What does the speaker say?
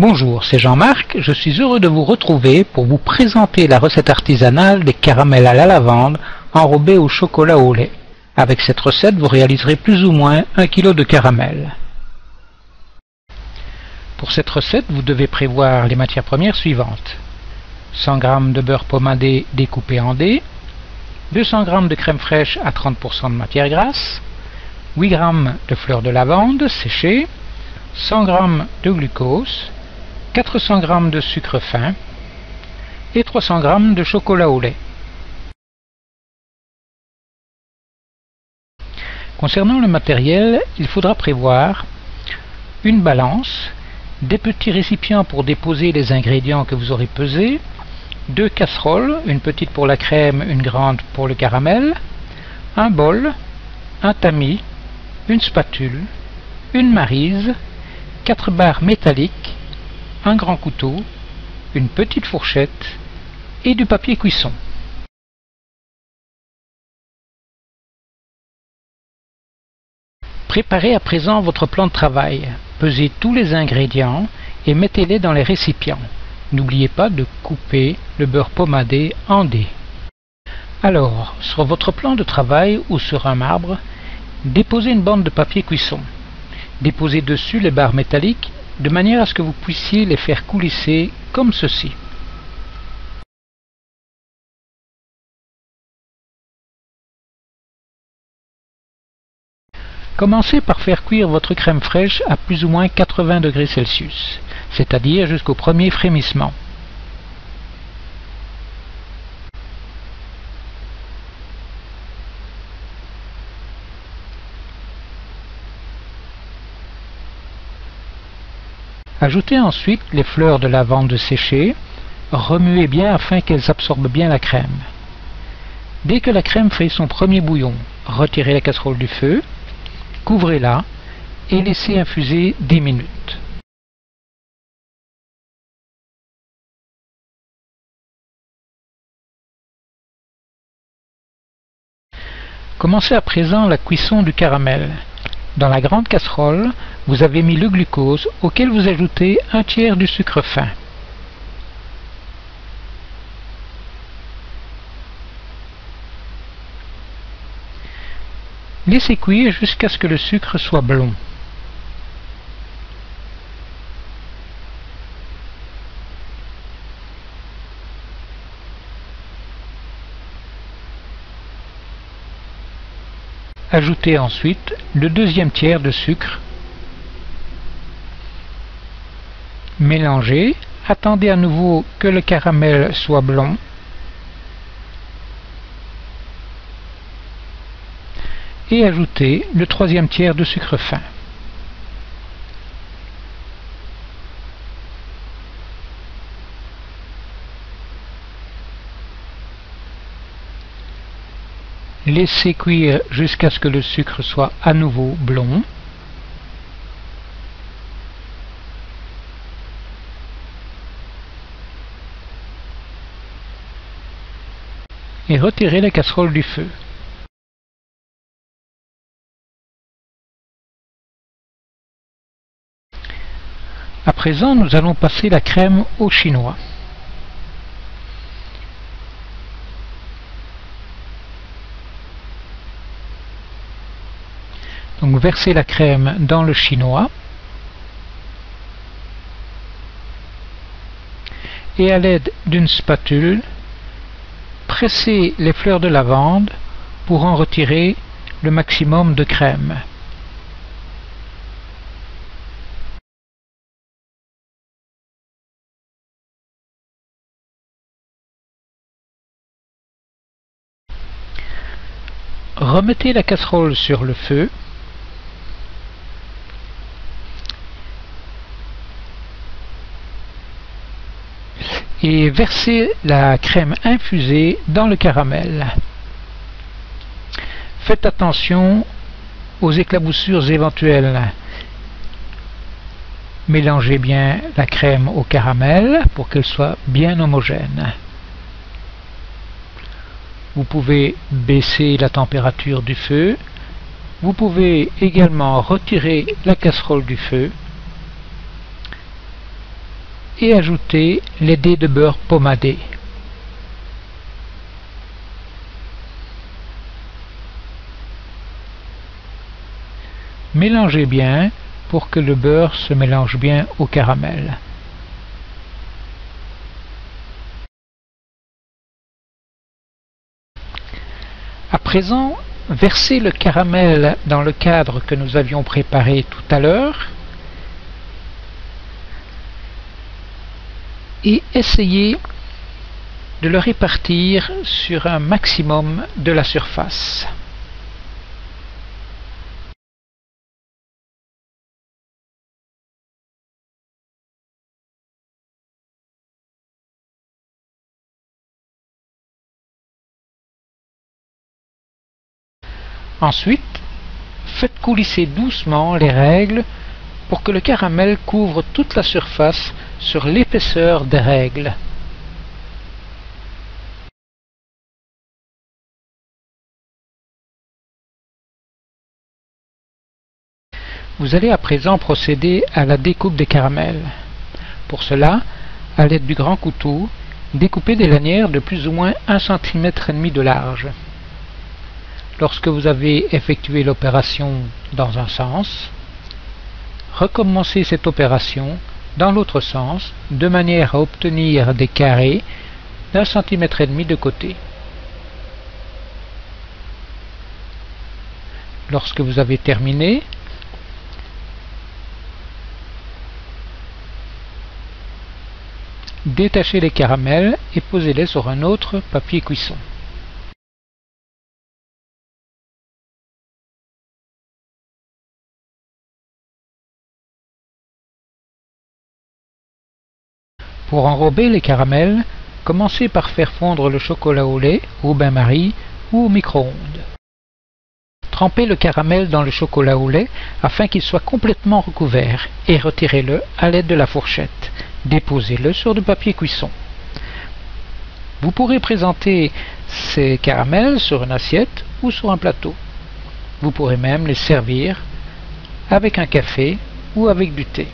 Bonjour, c'est Jean-Marc, je suis heureux de vous retrouver pour vous présenter la recette artisanale des caramels à la lavande enrobés au chocolat au lait. Avec cette recette, vous réaliserez plus ou moins 1 kg de caramel. Pour cette recette, vous devez prévoir les matières premières suivantes. 100 g de beurre pomadé découpé en dés, 200 g de crème fraîche à 30% de matière grasse, 8 g de fleurs de lavande séchées, 100 g de glucose, 400 g de sucre fin et 300 g de chocolat au lait. Concernant le matériel, il faudra prévoir une balance, des petits récipients pour déposer les ingrédients que vous aurez pesés, 2 casseroles, une petite pour la crème, une grande pour le caramel, un bol, un tamis, une spatule, une maryse, 4 barres métalliques, un grand couteau, une petite fourchette et du papier cuisson. Préparez à présent votre plan de travail. Pesez tous les ingrédients et mettez-les dans les récipients. N'oubliez pas de couper le beurre pomadé en dés. Alors, sur votre plan de travail ou sur un marbre, déposez une bande de papier cuisson. Déposez dessus les barres métalliques de manière à ce que vous puissiez les faire coulisser comme ceci. Commencez par faire cuire votre crème fraîche à plus ou moins 80 degrés Celsius, c'est-à-dire jusqu'au premier frémissement. Ajoutez ensuite les fleurs de lavande séchées, remuez bien afin qu'elles absorbent bien la crème. Dès que la crème fait son premier bouillon, retirez la casserole du feu, couvrez-la et laissez infuser 10 minutes. Commencez à présent la cuisson du caramel. Dans la grande casserole, vous avez mis le glucose auquel vous ajoutez un tiers du sucre fin. Laissez cuire jusqu'à ce que le sucre soit blond. Ajoutez ensuite le deuxième tiers de sucre. Mélangez, attendez à nouveau que le caramel soit blond. Et ajoutez le troisième tiers de sucre fin. Laissez cuire jusqu'à ce que le sucre soit à nouveau blond. Et retirez la casserole du feu. À présent, nous allons passer la crème au chinois. Donc versez la crème dans le chinois et à l'aide d'une spatule, pressez les fleurs de lavande pour en retirer le maximum de crème. Remettez la casserole sur le feu et versez la crème infusée dans le caramel. Faites attention aux éclaboussures éventuelles. Mélangez bien la crème au caramel pour qu'elle soit bien homogène. Vous pouvez baisser la température du feu. Vous pouvez également retirer la casserole du feu et ajoutez les dés de beurre pomadé. Mélangez bien pour que le beurre se mélange bien au caramel. À présent, versez le caramel dans le cadre que nous avions préparé tout à l'heure et essayez de le répartir sur un maximum de la surface. Ensuite, faites coulisser doucement les règles pour que le caramel couvre toute la surface sur l'épaisseur des règles. Vous allez à présent procéder à la découpe des caramels. Pour cela, à l'aide du grand couteau, découpez des lanières de plus ou moins 1,5 cm de large. Lorsque vous avez effectué l'opération dans un sens, recommencez cette opération dans l'autre sens, de manière à obtenir des carrés d'1,5 cm de côté. Lorsque vous avez terminé, détachez les caramels et posez-les sur un autre papier cuisson. Pour enrober les caramels, commencez par faire fondre le chocolat au lait, au bain-marie ou au micro-ondes. Trempez le caramel dans le chocolat au lait afin qu'il soit complètement recouvert et retirez-le à l'aide de la fourchette. Déposez-le sur du papier cuisson. Vous pourrez présenter ces caramels sur une assiette ou sur un plateau. Vous pourrez même les servir avec un café ou avec du thé.